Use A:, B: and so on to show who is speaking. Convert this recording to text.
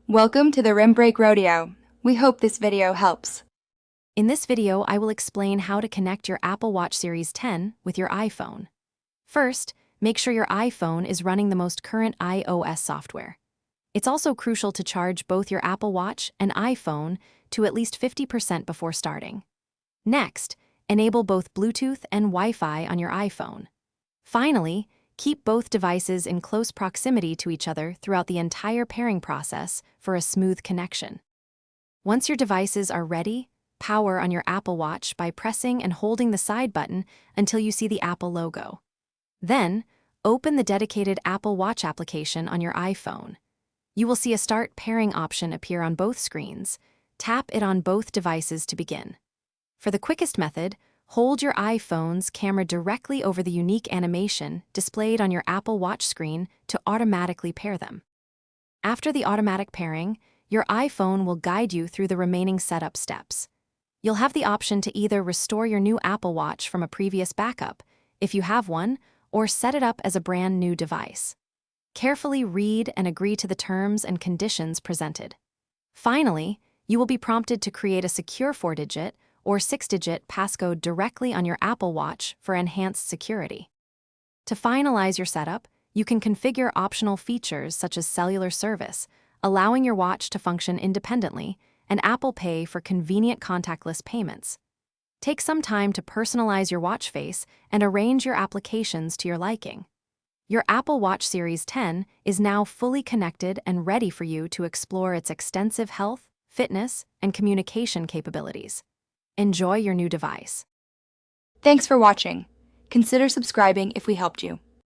A: Welcome to the Rim Break Rodeo. We hope this video helps.
B: In this video, I will explain how to connect your Apple Watch Series 10 with your iPhone. First, make sure your iPhone is running the most current iOS software. It's also crucial to charge both your Apple Watch and iPhone to at least 50% before starting. Next, enable both Bluetooth and Wi-Fi on your iPhone. Finally, keep both devices in close proximity to each other throughout the entire pairing process for a smooth connection. Once your devices are ready, power on your Apple Watch by pressing and holding the side button until you see the Apple logo. Then, open the dedicated Apple Watch application on your iPhone. You will see a Start Pairing option appear on both screens. Tap it on both devices to begin. For the quickest method, hold your iPhone's camera directly over the unique animation displayed on your Apple Watch screen to automatically pair them. After the automatic pairing, your iPhone will guide you through the remaining setup steps. You'll have the option to either restore your new Apple Watch from a previous backup, if you have one, or set it up as a brand new device. Carefully read and agree to the terms and conditions presented. Finally, you will be prompted to create a secure 4-digit or 6-digit passcode directly on your Apple Watch for enhanced security. To finalize your setup, you can configure optional features such as cellular service, allowing your watch to function independently, and Apple Pay for convenient contactless payments. Take some time to personalize your watch face and arrange your applications to your liking. Your Apple Watch Series 10 is now fully connected and ready for you to explore its extensive health, fitness, and communication capabilities. Enjoy your new device.
A: Thanks for watching. Consider subscribing if we helped you.